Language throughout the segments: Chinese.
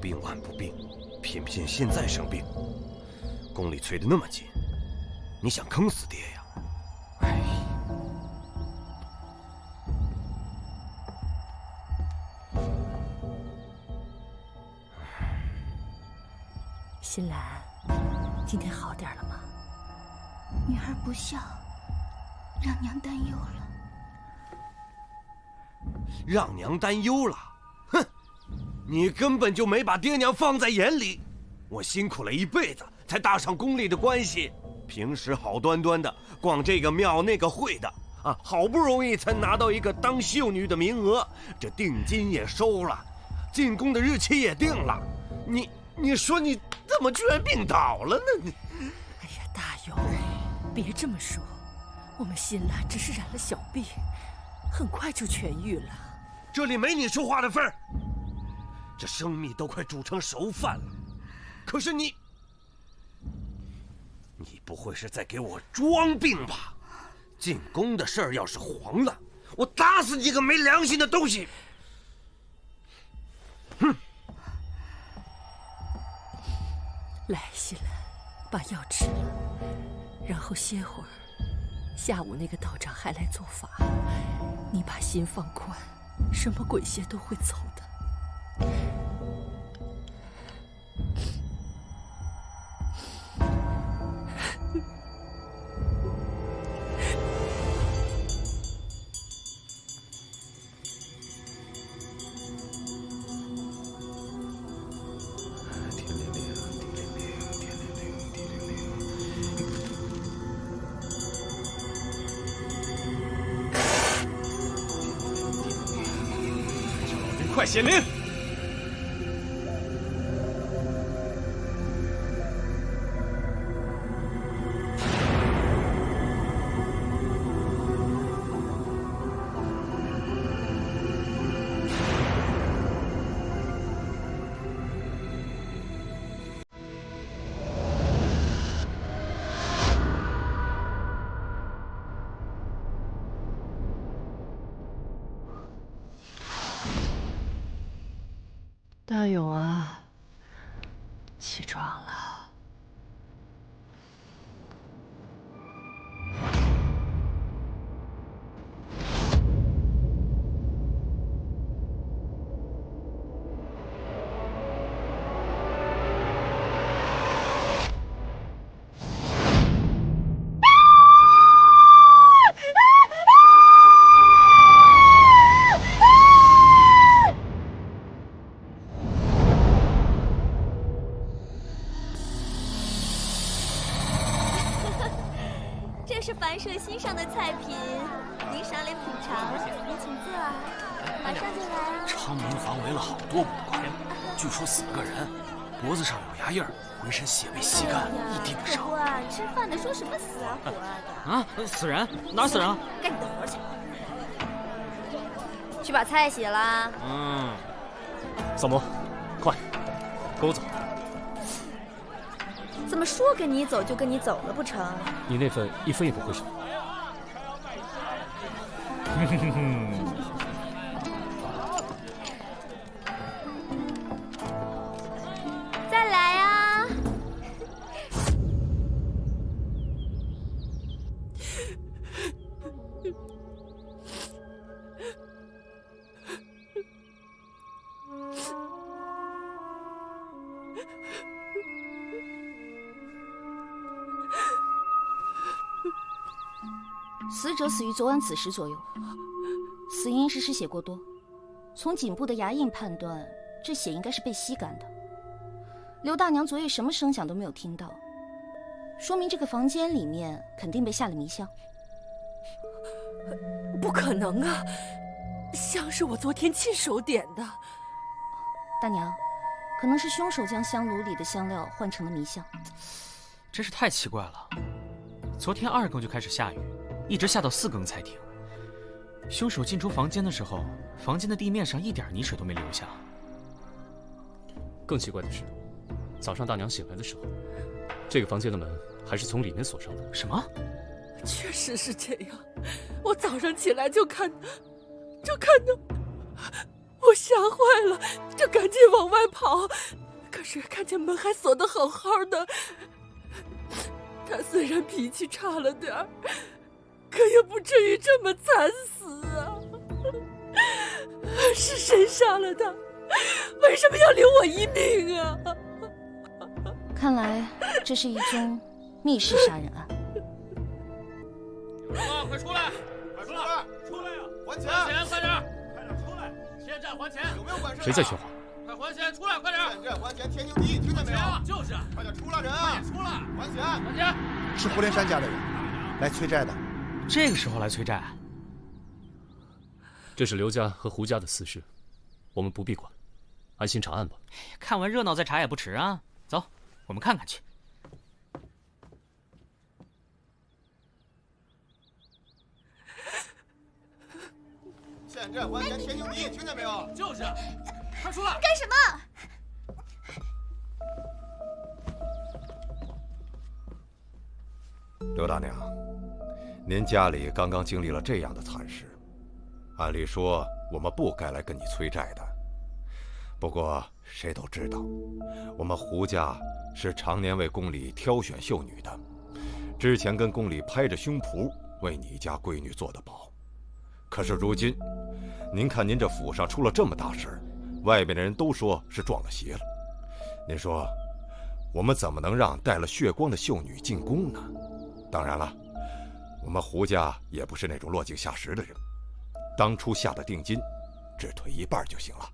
病晚不病，偏偏现在生病，宫里催得那么紧，你想坑死爹呀？哎，新兰，今天好点了吗？女儿不孝，让娘担忧了。让娘担忧了？哼，你根本就没把爹娘放在眼里。我辛苦了一辈子才搭上宫里的关系，平时好端端的逛这个庙那个会的啊，好不容易才拿到一个当秀女的名额，这定金也收了，进宫的日期也定了。你说你怎么居然病倒了呢？你，哎呀，大勇，别这么说，我们新兰只是染了小病，很快就痊愈了。这里没你说话的份儿。这生米都快煮成熟饭了，可是你不会是在给我装病吧？进宫的事儿要是黄了，我打死你个没良心的东西！哼！来，新兰，把药吃了，然后歇会儿。下午那个道长还来做法，你把心放宽，什么鬼邪都会走的。快显灵！大勇啊，起床了。这是凡社新上的菜品，您赏脸品尝，您请坐啊，马上就来啊。昌明坊围了好多捕快，据说死了个人，脖子上有牙印儿，浑身血被吸干，一滴不剩。主啊，吃饭的说什么死啊活啊啊，死人？哪死人啊？干你的活去，去把菜洗了。扫魔，快，跟我走。怎么说跟你走就跟你走了不成？你那份一分也不会少。再来啊！死者死于昨晚子时左右，死因是失血过多。从颈部的牙印判断，这血应该是被吸干的。刘大娘昨夜什么声响都没有听到，说明这个房间里面肯定被下了迷香。不可能啊！香是我昨天亲手点的。大娘，可能是凶手将香炉里的香料换成了迷香。真是太奇怪了，昨天2更就开始下雨，一直下到4更才停。凶手进出房间的时候，房间的地面上一点泥水都没留下。更奇怪的是，早上大娘醒来的时候，这个房间的门还是从里面锁上的。什么？确实是这样，我早上起来就看到，我吓坏了，就赶紧往外跑，可是看见门还锁得好好的。他虽然脾气差了点儿，可也不至于这么惨死啊！是谁杀了他？为什么要留我一命啊？看来这是一宗密室杀人案。有人吗？快出来！快出来！出来呀！还钱！还钱！快点！快点出来！欠债还钱！有没有管事？谁在说话？快还钱！出来！快点！欠债还钱！天经地义，听见没有？就是。快点出来人！快点出来！还钱！还钱！是胡连山家的人，来催债的。这个时候来催债？这是刘家和胡家的私事，我们不必管，安心查案吧。看完热闹再查也不迟啊！走，我们看看去。欠债还钱，天经地义，听见没有？就是，快出来！干什么？刘大娘，您家里刚刚经历了这样的惨事，按理说我们不该来跟你催债的。不过谁都知道，我们胡家是常年为宫里挑选秀女的，之前跟宫里拍着胸脯为你家闺女做的保。可是如今，您看您这府上出了这么大事，外面的人都说是撞了邪了。您说，我们怎么能让带了血光的秀女进宫呢？当然了，我们胡家也不是那种落井下石的人，当初下的定金，只退一半就行了。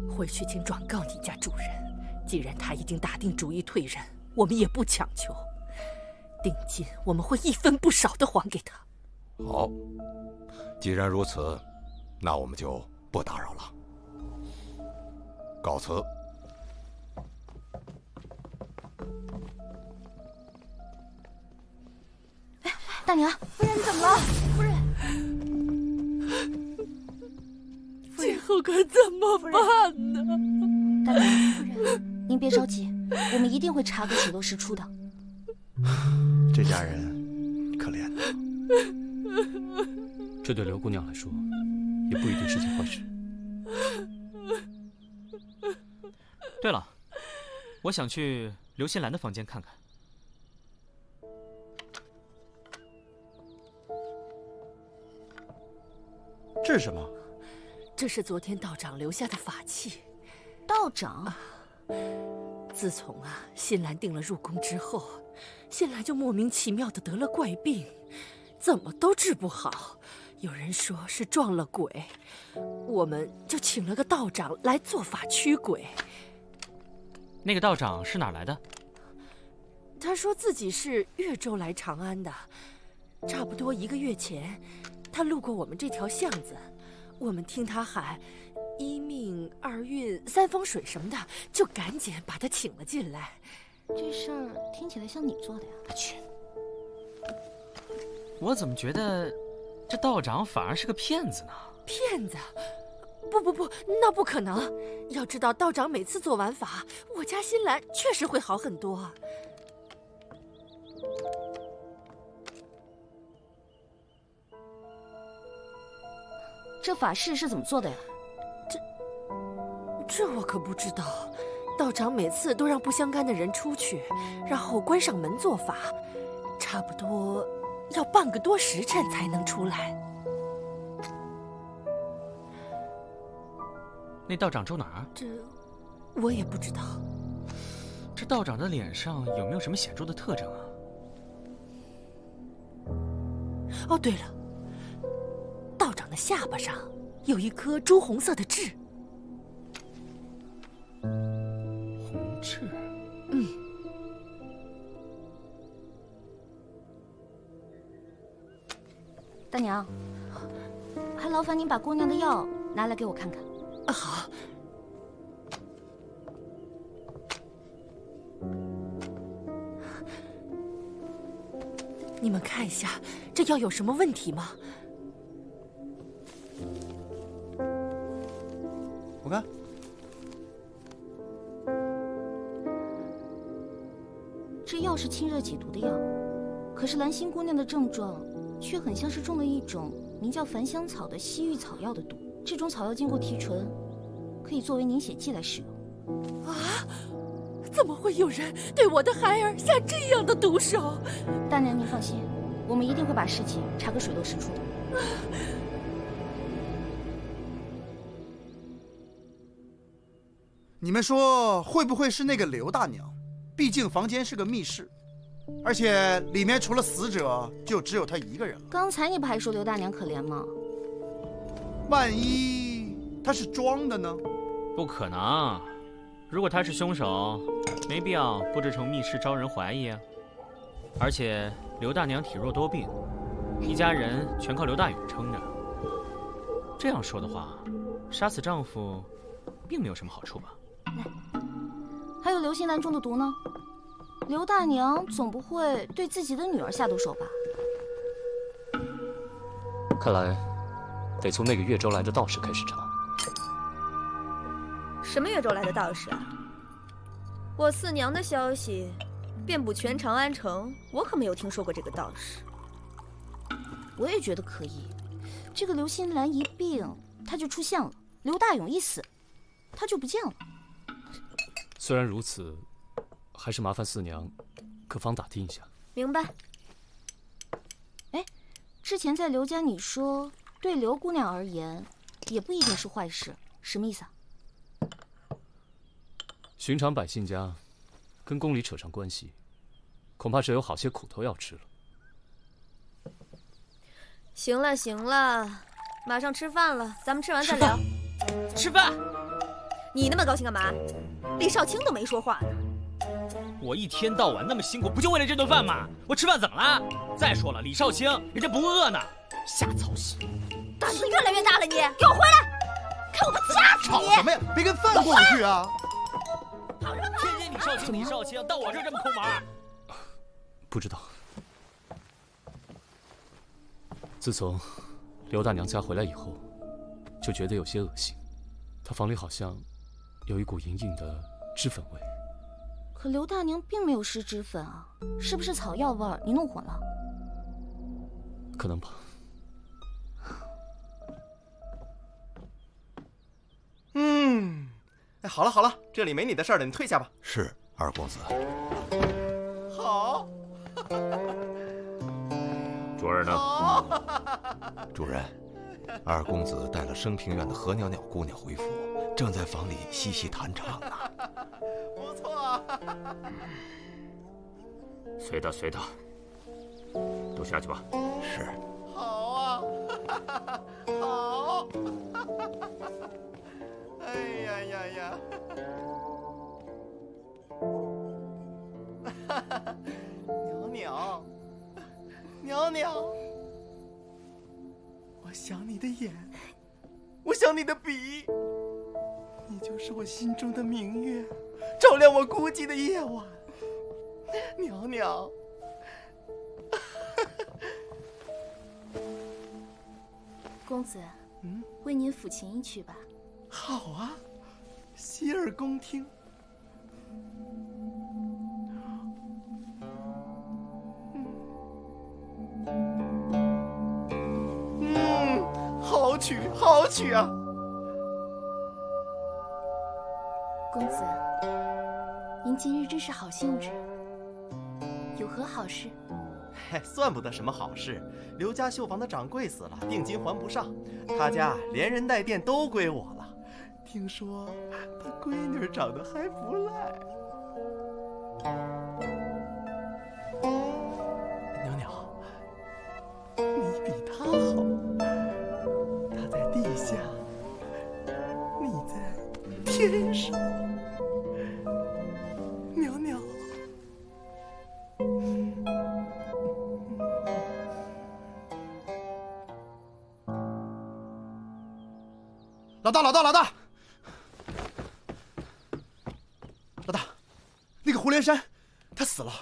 回去请转告你家主人，既然他已经打定主意退人，我们也不强求。定金我们会一分不少的还给他。好，既然如此，那我们就不打扰了，告辞。大娘，夫人你怎么了？夫人，今后可怎么办呢？大娘，夫人，您别着急，我们一定会查个水落石出的。这家人可怜呐。这对刘姑娘来说，也不一定是件坏事。对了，我想去刘新兰的房间看看。这是什么？这是昨天道长留下的法器。道长？自从新兰定了入宫之后，新兰就莫名其妙的得了怪病，怎么都治不好。有人说是撞了鬼，我们就请了个道长来做法驱鬼。那个道长是哪儿来的？他说自己是越州来长安的，差不多1个月前，他路过我们这条巷子，我们听他喊一命二运三风水什么的，就赶紧把他请了进来。这事儿听起来像你做的呀？去！我怎么觉得这道长反而是个骗子呢？骗子？不，那不可能！要知道，道长每次做完法，我家新兰确实会好很多。这法事是怎么做的呀？这我可不知道。道长每次都让不相干的人出去，然后关上门做法，差不多要半个多时辰才能出来。那道长住哪儿？这我也不知道。这道长的脸上有没有什么显著的特征啊？哦，对了，道长的下巴上有一颗朱红色的痣。红痣？大娘，还劳烦您把姑娘的药拿来给我看看。好。你们看一下，这药有什么问题吗？我看，这药是清热解毒的药，可是兰心姑娘的症状却很像是中了一种名叫繁香草的西域草药的毒。这种草药经过提纯，可以作为凝血剂来使用。啊！怎么会有人对我的孩儿下这样的毒手？大娘，您放心，我们一定会把事情查个水落石出的。你们说会不会是那个刘大娘？毕竟房间是个密室，而且里面除了死者，就只有她一个人了。刚才你不还说刘大娘可怜吗？万一她是装的呢？不可能，如果他是凶手，没必要布置成密室招人怀疑啊。而且刘大娘体弱多病，一家人全靠刘大勇撑着。这样说的话，杀死丈夫并没有什么好处吧？还有刘心兰中的毒呢？刘大娘总不会对自己的女儿下毒手吧？看来得从那个越州来的道士开始查。什么越州来的道士啊？我四娘的消息遍布全长安城，我可没有听说过这个道士。我也觉得可疑。这个刘心兰一病，她就出现了；刘大勇一死，她就不见了。虽然如此，还是麻烦四娘可方打听一下。明白。哎，之前在刘家你说对刘姑娘而言也不一定是坏事，什么意思啊？寻常百姓家跟宫里扯上关系，恐怕是有好些苦头要吃了。行了行了，马上吃饭了，咱们吃完再聊。吃饭？你那么高兴干嘛？李少卿都没说话呢。我一天到晚那么辛苦，不就为了这顿饭吗？我吃饭怎么了？再说了，李少卿人家不饿呢，瞎操心。胆子越来越大了你，给我回来！看我不掐死你！吵什么呀？别跟饭过不去啊！天天李少卿，到我这儿这么抠门？不知道。自从刘大娘家回来以后，就觉得有些恶心。她房里好像有一股隐隐的脂粉味。可刘大娘并没有施脂粉啊，是不是草药味儿？你弄混了？可能吧。哎，好了好了，这里没你的事儿了，你退下吧。是二公子。好。主人呢？主人，二公子带了升平院的何袅袅姑娘回府，正在房里嬉戏弹唱呢。不错啊。随他随他，都下去吧。是。好啊。好。哎呀呀呀！袅袅，我想你的眼，我想你的笔，你就是我心中的明月，照亮我孤寂的夜晚。袅袅，公子，为您抚琴一曲吧。好啊，洗耳恭听。好曲，好曲啊！公子，您今日真是好兴致，有何好事？算不得什么好事。刘家绣房的掌柜死了，定金还不上，他家连人带店都归我了。听说他闺女长得还不赖。袅袅，你比他好，他在地下，你在天上。袅袅。老大，那个胡连山，他死了。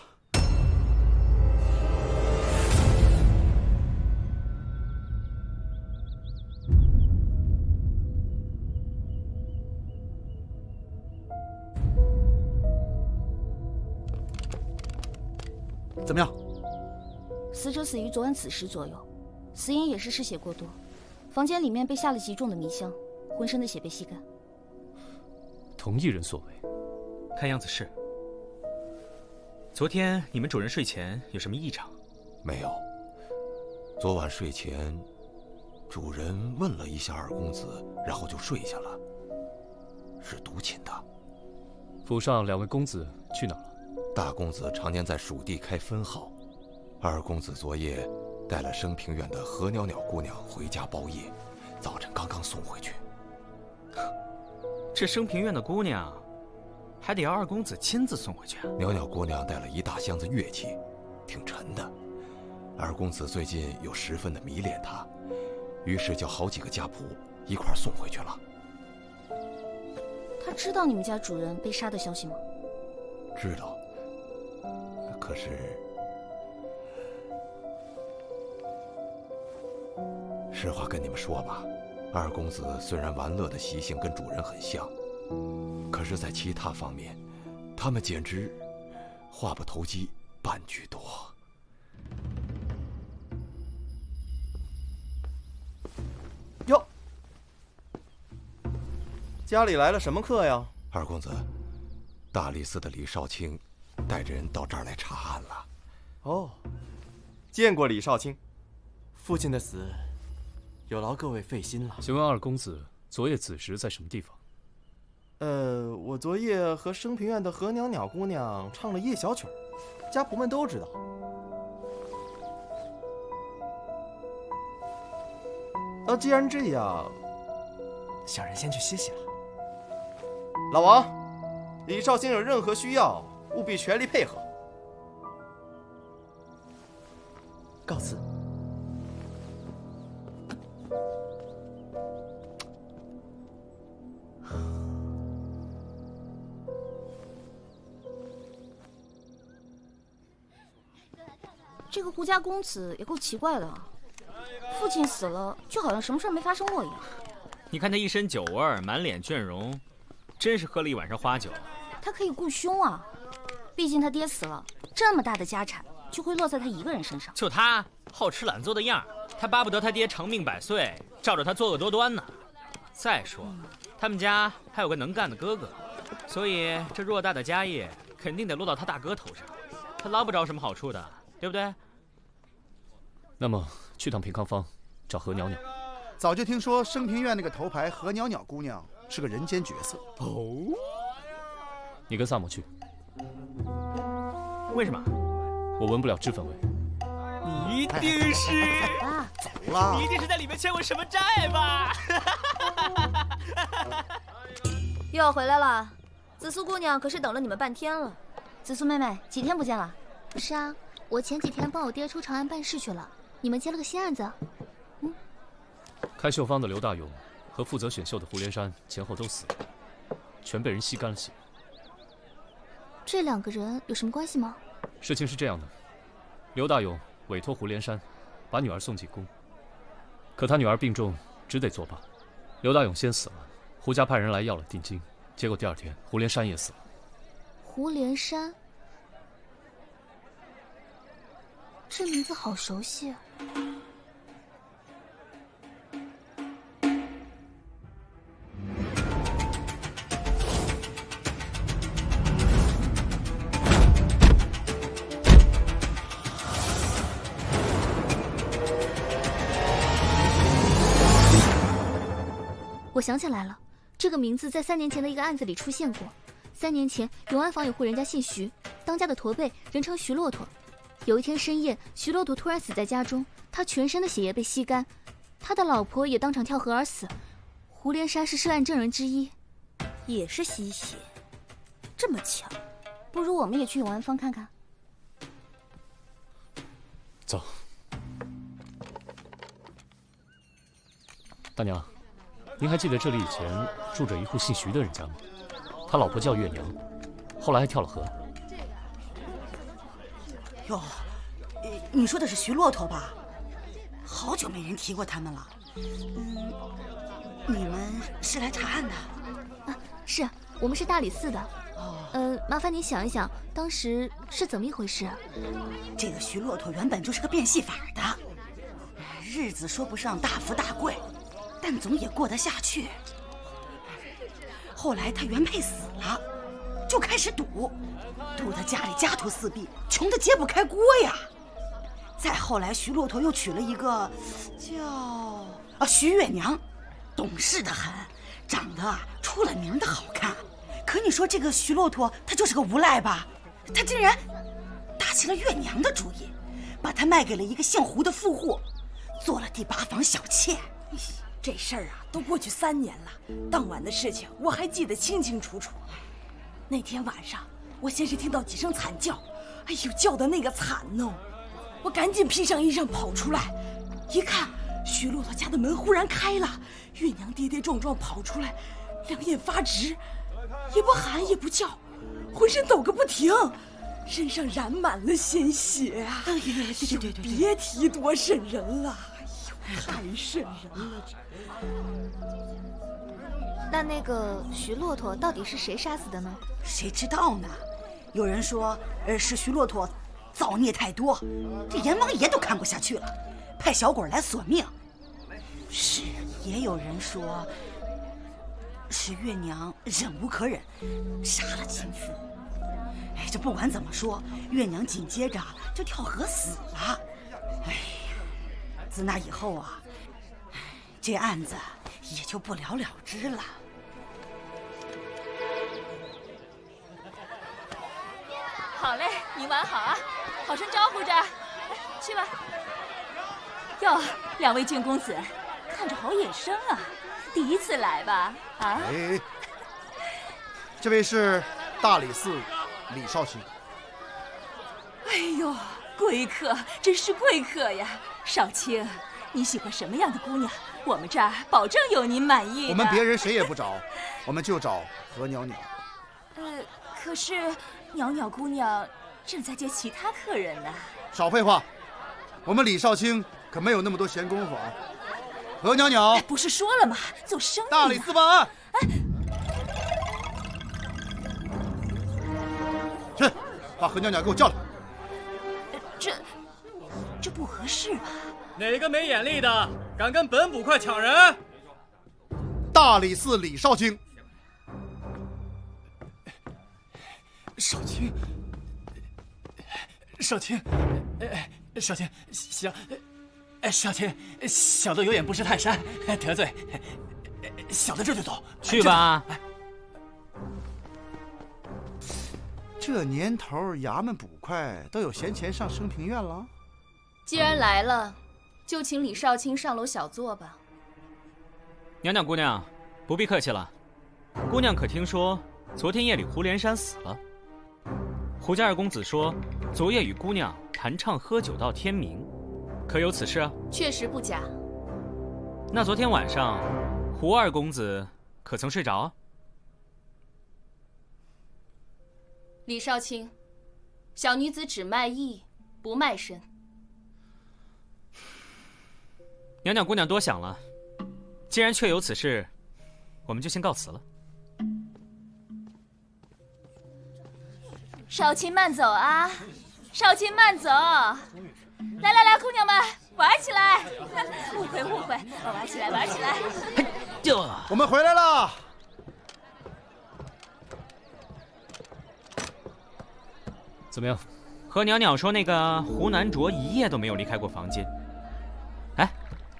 怎么样？死者死于昨晚子时左右，死因也是失血过多，房间里面被下了极重的迷香。浑身的血被吸干。同一人所为，看样子是。昨天你们主人睡前有什么异常？没有。昨晚睡前，主人问了一下二公子，然后就睡下了。是独寝的。府上2位公子去哪儿了？大公子常年在蜀地开分号，二公子昨夜带了升平院的何袅袅姑娘回家包夜，早晨刚刚送回去。这升平院的姑娘，还得要二公子亲自送回去啊？袅袅姑娘带了一大箱子乐器，挺沉的。二公子最近又十分的迷恋她，于是叫好几个家仆一块送回去了。他知道你们家主人被杀的消息吗？知道。可是，实话跟你们说吧，二公子虽然玩乐的习性跟主人很像，可是在其他方面，他们简直话不投机半句多。哟，家里来了什么客呀？二公子，大理寺的李少卿带着人到这儿来查案了。哦，见过李少卿，父亲的死有劳各位费心了。请问二公子昨夜子时在什么地方？我昨夜和升平院的何袅袅姑娘唱了夜小曲，家仆们都知道。既然这样，小人先去歇息了。老王，李少卿有任何需要，务必全力配合。告辞。这个胡家公子也够奇怪的，父亲死了，就好像什么事儿没发生过一样。你看他一身酒味儿，满脸倦容，真是喝了一晚上花酒。他可以顾兄啊，毕竟他爹死了，这么大的家产就会落在他一个人身上。就他好吃懒做的样儿，他巴不得他爹长命百岁，照着他作恶多端呢。再说，他们家还有个能干的哥哥，所以这偌大的家业肯定得落到他大哥头上，他捞不着什么好处的，对不对？那么去趟平康坊，找何袅袅。早就听说升平院那个头牌何袅袅姑娘是个人间绝色。哦，你跟萨摩去。为什么？我闻不了脂粉味。你一定是走了，你一定是在里面欠过什么债吧？又要回来了，紫苏姑娘可是等了你们半天了。紫苏妹妹，几天不见了？是啊，我前几天帮我爹出长安办事去了。你们接了个新案子。开绣坊的刘大勇和负责选秀的胡连山前后都死了，全被人吸干了血。这2个人有什么关系吗？事情是这样的，刘大勇委托胡连山把女儿送进宫，可他女儿病重，只得作罢。刘大勇先死了，胡家派人来要了定金，结果第2天胡连山也死了。胡连山，这名字好熟悉。我想起来了，这个名字在3年前的一个案子里出现过。3年前，永安坊有户人家姓徐，当家的驼背人称徐骆驼。有一天深夜，徐骆驼突然死在家中，他全身的血液被吸干，他的老婆也当场跳河而死。胡连山是涉案证人之一，也是吸血，这么巧。不如我们也去永安坊看看。走。大娘，您还记得这里以前住着一户姓徐的人家吗？他老婆叫月娘，后来还跳了河。哟，你说的是徐骆驼吧？好久没人提过他们了。你们是来查案的？啊，是，我们是大理寺的。麻烦你想一想，当时是怎么一回事？这个徐骆驼原本就是个变戏法的，日子说不上大富大贵，但总也过得下去。后来他原配死了，就开始赌得家里家徒四壁，穷得揭不开锅呀。再后来，徐骆驼又娶了一个叫徐月娘，懂事的很，长得出了名的好看。可你说这个徐骆驼他就是个无赖吧？他竟然打起了月娘的主意，把她卖给了一个姓胡的富户，做了第8房小妾。这事儿啊，都过去3年了，当晚的事情我还记得清清楚楚。那天晚上，我先是听到几声惨叫，哎呦，叫的那个惨哦！我赶紧披上衣裳跑出来，一看，徐骆驼家的门忽然开了，月娘跌跌撞撞跑出来，两眼发直，也不喊也不叫，浑身抖个不停，身上染满了鲜血啊！哎呀，对，别提多瘆人了，哎呦，太瘆人了！那个徐骆驼到底是谁杀死的呢？谁知道呢？有人说，是徐骆驼造孽太多，这阎王爷都看不下去了，派小鬼来索命。是，也有人说是月娘忍无可忍，杀了亲夫。哎，这不管怎么说，月娘紧接着就跳河死了。哎呀，自那以后啊，这案子也就不了了之了。好嘞，你玩好啊，好生招呼着，来去吧。哟，2位郡公子，看着好野生啊，第一次来吧？啊？哎，这位是大理寺李少卿。哎呦，贵客，真是贵客呀！少卿，你喜欢什么样的姑娘？我们这儿保证有您满意的。我们别人谁也不找，我们就找何袅袅。可是袅袅姑娘正在接其他客人呢。少废话，我们李少卿可没有那么多闲工夫啊。何袅袅，不是说了吗？做生意。大理寺办案。去，把何袅袅给我叫来。这不合适吧？哪个没眼力的敢跟本捕快抢人？大理寺李少卿。少卿，少卿，少卿，少卿，小的有眼不识泰山，得罪，小的这就走。去吧。这年头，衙门捕快都有闲钱上升平院了。既然来了，就请李少卿上楼小坐吧。袅袅姑娘，不必客气了。姑娘可听说昨天夜里胡连山死了？胡家2公子说，昨夜与姑娘弹唱喝酒到天明，可有此事啊？确实不假。那昨天晚上，胡2公子可曾睡着啊？李少卿，小女子只卖艺，不卖身。袅袅姑娘多想了，既然确有此事，我们就先告辞了。少卿慢走啊，少卿慢走。来，姑娘们玩起来！误会，玩起来，玩起来！我们回来了。怎么样？和袅袅说那个胡南卓一夜都没有离开过房间。哎，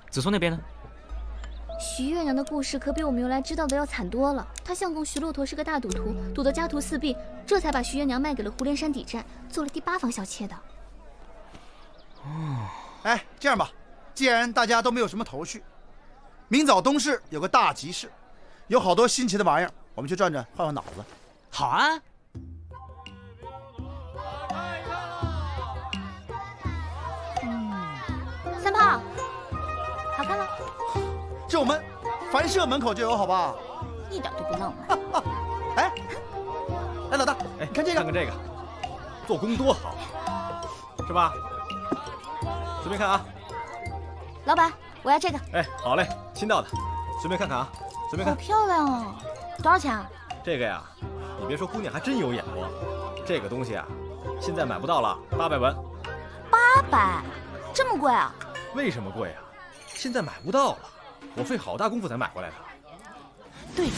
子松那边呢？徐月娘的故事可比我们原来知道的要惨多了。她相公徐骆驼是个大赌徒，赌得家徒四壁，这才把徐月娘卖给了胡连山抵债，做了第8房小妾的。哎，这样吧，既然大家都没有什么头绪，明早东市有个大集市，有好多新奇的玩意儿，我们去转转，换换脑子。好啊。三胖，好看吗？这我们凡社门口就有，好吧？一点都不浪漫。哎，老大，你看这个，看看这个，做工多好，是吧？随便看啊。老板，我要这个。哎，好嘞，新到的，随便看看啊，随便看。好漂亮哦，多少钱啊？这个呀，你别说，姑娘还真有眼光。这个东西啊，现在买不到了，800文。800，这么贵啊？为什么贵啊？现在买不到了，我费好大功夫才买回来的。对了，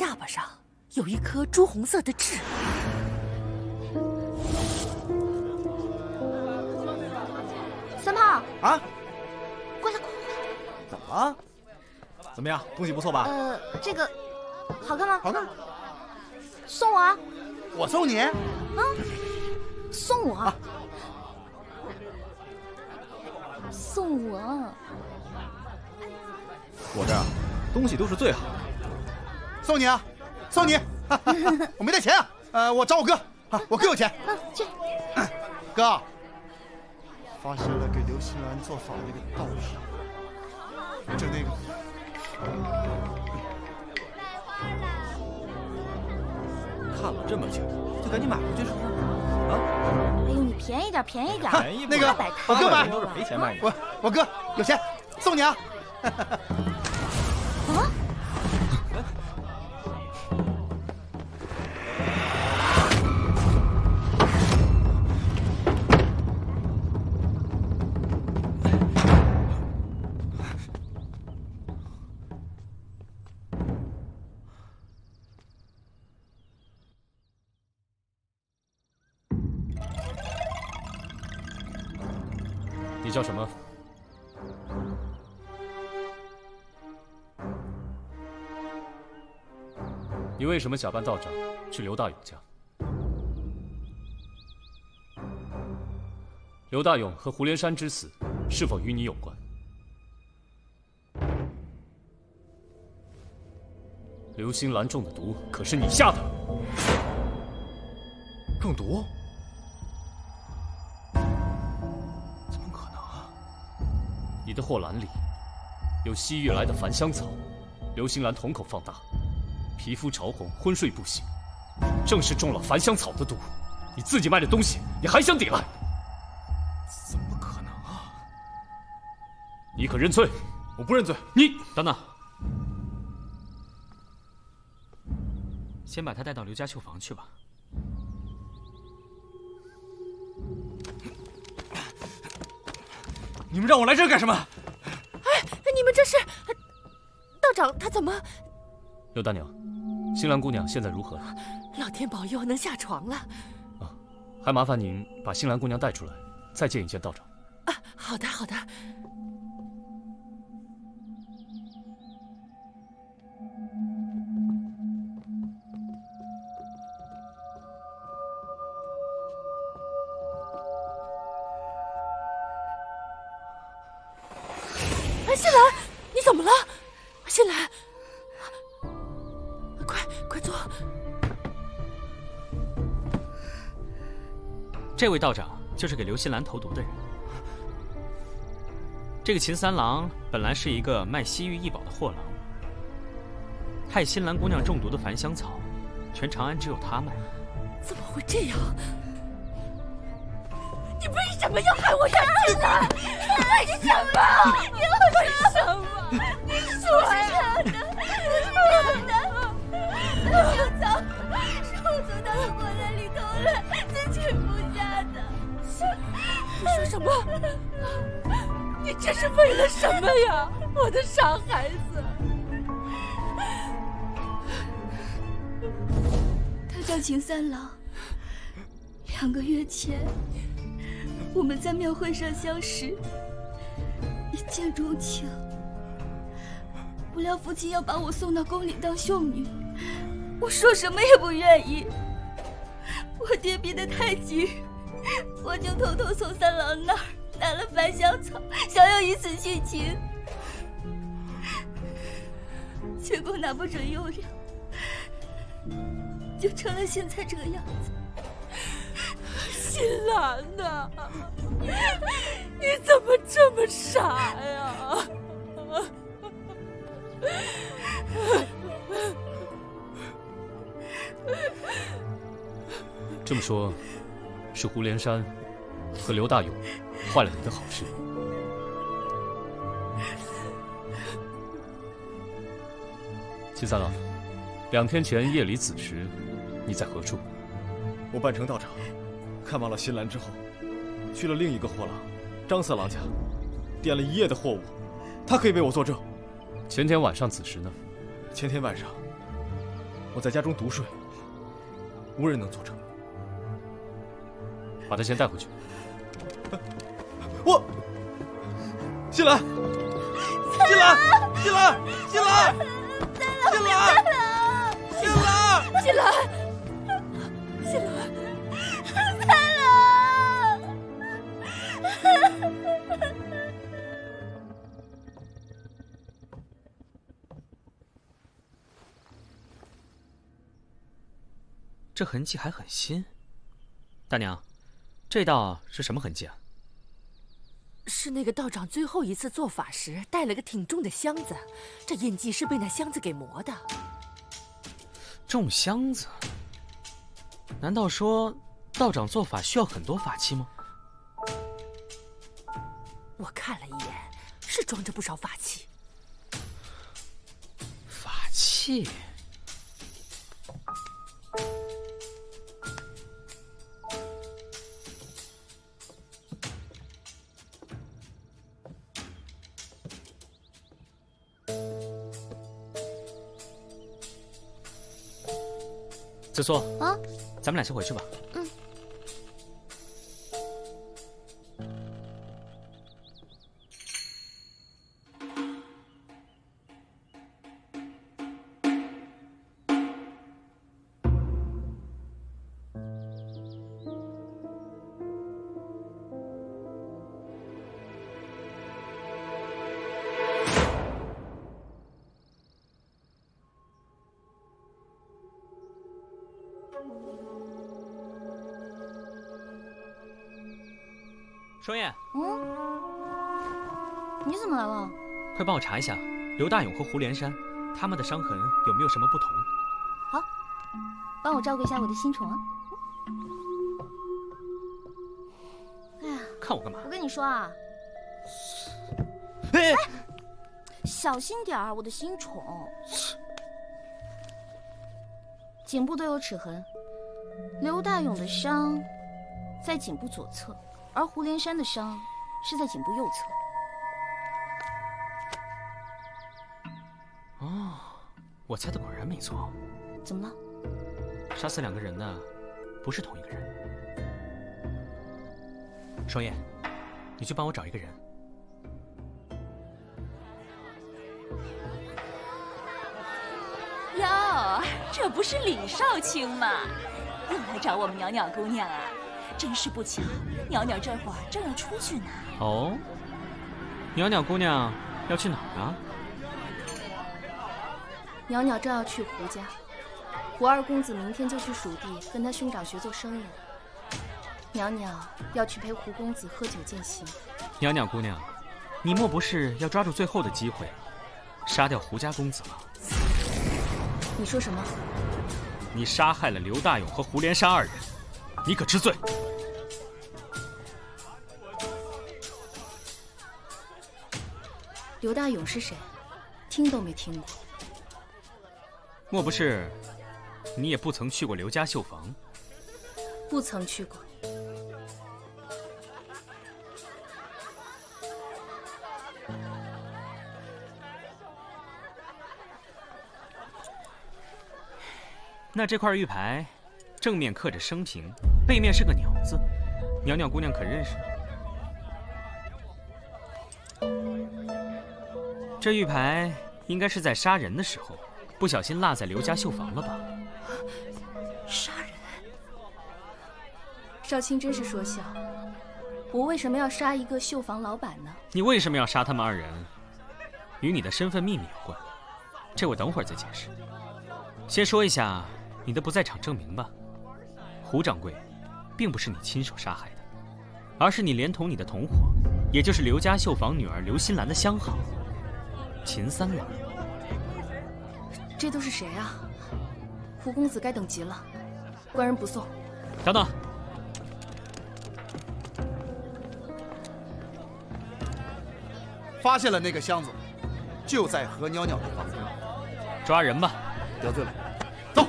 下巴上有一颗朱红色的痣。三胖啊，过来，怎么了？怎么样，东西不错吧？这个好看吗？好看。送我啊！我送你？送我。送我。我这儿东西都是最好的。送你啊，送你！我没带钱啊，我找我哥啊，我哥有钱。去。哥，发现了给刘新兰做法那个道士，就那个。看了这么久，就赶紧买回去是不是？啊！哎呦，你便宜点，便宜点。那个，我哥买，都是赔钱卖你。我哥有钱，送你啊！啊！你叫什么？你为什么假扮道长去刘大勇家？刘大勇和胡连山之死是否与你有关？刘星兰中的毒可是你下的？中毒？你的货篮里有西域来的繁香草，刘星兰瞳孔放大，皮肤潮红，昏睡不醒，正是中了繁香草的毒。你自己卖的东西，你还想抵赖？怎么可能啊！你可认罪？我不认罪。你等等，先把他带到刘家绣房去吧。你们让我来这儿干什么？哎，你们这是？道长他怎么？刘大娘，新兰姑娘现在如何了？老天保佑，能下床了。啊，还麻烦您把新兰姑娘带出来，再见一见道长。啊，好的，好的。新兰，你怎么了？新兰，快坐。这位道长就是给刘新兰投毒的人。这个秦三郎本来是一个卖西域异宝的货郎，害新兰姑娘中毒的繁香草，全长安只有他卖。怎么会这样？你为什么要害我家新兰？为什么？为什么？你说呀！香草是我从他的货篮里偷来，自己服下的。你说什么？你这是为了什么呀，我的傻孩子？他叫秦三郎。2个月前，我们在庙会上相识，一见钟情。不料父亲要把我送到宫里当绣女，我说什么也不愿意。我爹逼得太急，我就偷偷从三郎那儿拿了繁香草，想要以此殉情。结果拿不准用量，就成了现在这个样子。新兰呐，你怎么这么傻呀？这么说，是胡连山和刘大勇坏了你的好事。秦三郎，2天前夜里子时，你在何处？我扮成道长，看望了新兰之后，去了另一个货郎张色郎家，点了1夜的货物，他可以为我作证。前天晚上子时呢？前天晚上，我在家中独睡，无人能作证。把他先带回去。我，新兰，新兰，新兰，新兰，新兰，新兰，新兰，新兰，三郎。这痕迹还很新，大娘，这道是什么痕迹啊？是那个道长最后一次做法时带了个挺重的箱子，这印记是被那箱子给磨的。重箱子？难道说道长做法需要很多法器吗？我看了一眼，是装着不少法器。法器？子苏啊，咱们俩先回去吧。嗯。双燕，你怎么来了？快帮我查一下刘大勇和胡连山他们的伤痕有没有什么不同。好，帮我照顾一下我的新宠啊。哎呀，看我干嘛？我跟你说啊，哎，小心点儿，我的新宠。颈部都有齿痕，刘大勇的伤在颈部左侧，而胡连山的伤是在颈部右侧。哦，我猜的果然没错。怎么了？杀死2个人的不是同一个人。双燕，你去帮我找一个人。哟，这不是李少卿吗？又来找我们袅袅姑娘啊！真是不巧，袅袅这会儿正要出去呢。哦，袅袅姑娘要去哪儿啊？袅袅正要去胡家，胡二公子明天就去蜀地跟他兄长学做生意。袅袅要去陪胡公子喝酒饯行。袅袅姑娘，你莫不是要抓住最后的机会，杀掉胡家公子吗？你说什么？你杀害了刘大勇和胡连山2人，你可知罪？刘大勇是谁？听都没听过。莫不是你也不曾去过刘家绣房？不曾去过。那这块玉牌，正面刻着生平，背面是个鸟字，袅袅姑娘可认识？这玉牌应该是在杀人的时候，不小心落在刘家绣房了吧？杀人？少卿真是说笑。我为什么要杀一个绣房老板呢？你为什么要杀他们2人？与你的身份秘密有关，这我等会儿再解释。先说一下你的不在场证明吧。胡掌柜，并不是你亲手杀害的，而是你连同你的同伙，也就是刘家绣坊女儿刘新兰的相好秦三郎。这都是谁啊？胡公子该等急了，官人不送。等等，发现了那个箱子，就在何袅袅的房子里。抓人吧。得罪了，走。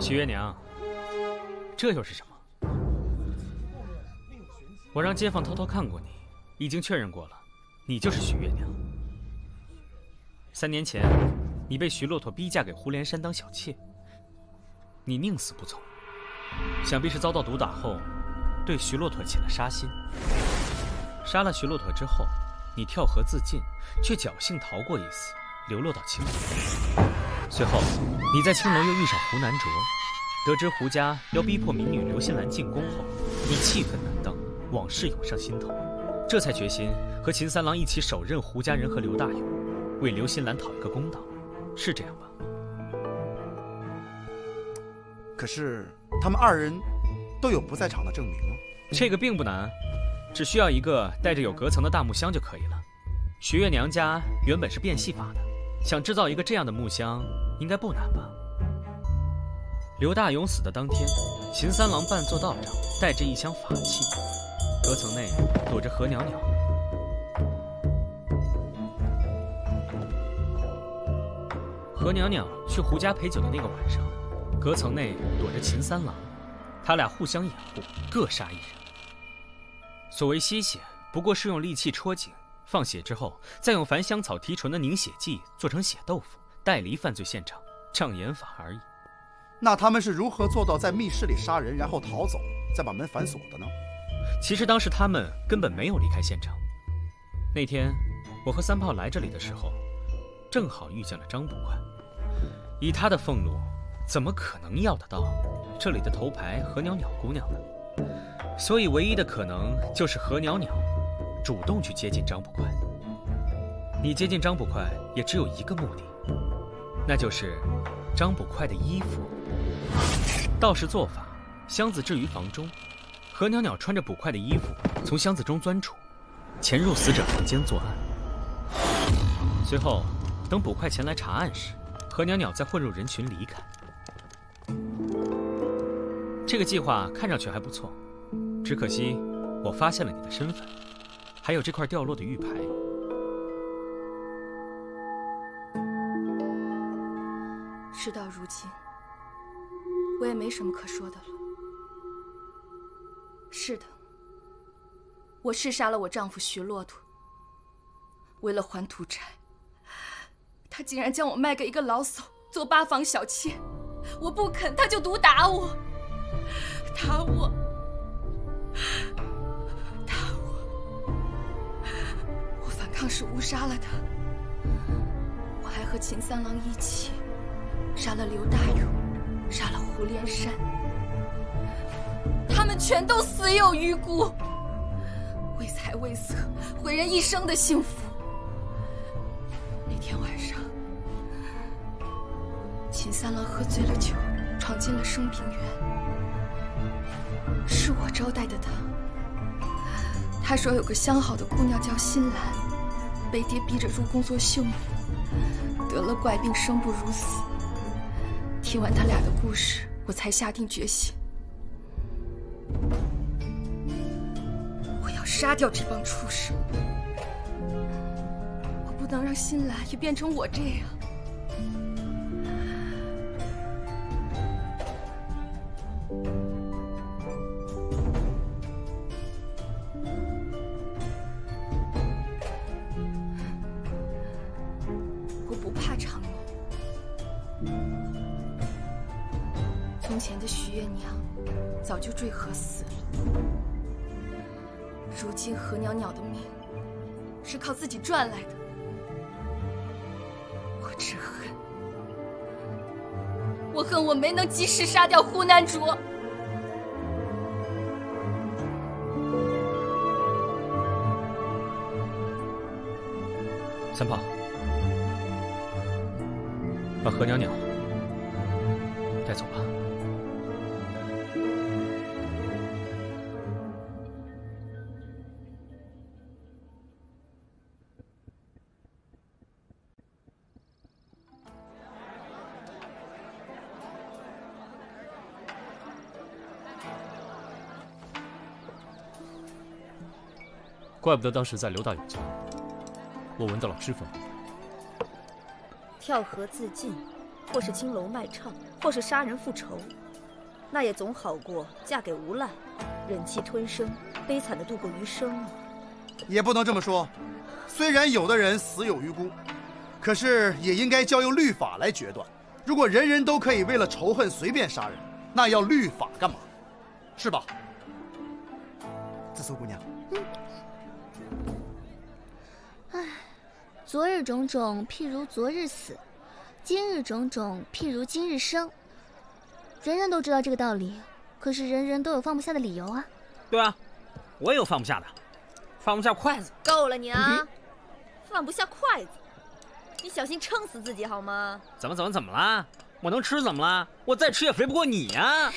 徐月娘，这又是什么？我让街坊偷偷看过你，已经确认过了，你就是徐月娘。3年前，你被徐骆驼逼嫁给胡连山当小妾，你宁死不从，想必是遭到毒打后，对徐骆驼起了杀心。杀了徐骆驼之后，你跳河自尽，却侥幸逃过一死，流落到青楼。随后，你在青楼又遇上胡南卓，得知胡家要逼迫民女刘新兰进宫后，你气愤难当，往事涌上心头，这才决心和秦三郎一起手刃胡家人和刘大勇，为刘新兰讨一个公道，是这样吧？可是他们2人都有不在场的证明啊。这个并不难，只需要一个带着有隔层的大木箱就可以了。徐月娘家原本是变戏法的，想制造一个这样的木箱，应该不难吧？刘大勇死的当天，秦三郎扮作道长，带着一箱法器，隔层内躲着何袅袅。何袅袅去胡家陪酒的那个晚上，隔层内躲着秦三郎，他俩互相掩护，各杀一人。所谓吸血，不过是用利器戳颈，放血之后，再用繁香草提纯的凝血剂做成血豆腐，带离犯罪现场，障眼法而已。那他们是如何做到在密室里杀人，然后逃走，再把门反锁的呢？其实当时他们根本没有离开现场。那天我和三炮来这里的时候，正好遇见了张捕快。以他的俸禄，怎么可能要得到这里的头牌何袅袅姑娘呢？所以唯一的可能就是何袅袅主动去接近张捕快。你接近张捕快也只有一个目的，那就是张捕快的衣服。道士做法，箱子置于房中，何袅袅穿着捕快的衣服从箱子中钻出，潜入死者房间作案。随后，等捕快前来查案时，何袅袅再混入人群离开。这个计划看上去还不错，只可惜我发现了你的身份，还有这块掉落的玉牌。事到如今，我也没什么可说的了。是的，我是杀了我丈夫徐骆驼，为了还赌债，他竟然将我卖给一个老叟做8房小妾，我不肯，他就毒打我，打我，我反抗时误杀了他，我还和秦三郎一起杀了刘大勇，杀了胡连山，他们全都死有余辜，为财为色，毁人一生的幸福。那天晚上，秦三郎喝醉了酒，闯进了升平园，是我招待的他。他说有个相好的姑娘叫新兰，被爹逼着入宫做绣女，得了怪病，生不如死。听完他俩的故事，我才下定决心，我要杀掉这帮畜生，我不能让新兰也变成我这样。我不怕长命。从前的徐月娘早就坠河死了，如今何袅袅的命是靠自己赚来的。我只恨，我恨我没能及时杀掉胡南卓。三炮，把何袅袅带走吧。怪不得当时在刘大勇家，我闻到了脂粉味。跳河自尽，或是青楼卖唱，或是杀人复仇，那也总好过嫁给无赖，忍气吞声，悲惨的度过余生啊。也不能这么说，虽然有的人死有余辜，可是也应该交由律法来决断。如果人人都可以为了仇恨随便杀人，那要律法干嘛？是吧？紫苏姑娘。唉，昨日种种，譬如昨日死；今日种种，譬如今日生。人人都知道这个道理，可是人人都有放不下的理由啊。对啊，我也有放不下的，放不下筷子。够了你啊！放不下筷子，你小心撑死自己好吗？怎么啦？我能吃怎么啦？我再吃也肥不过你呀！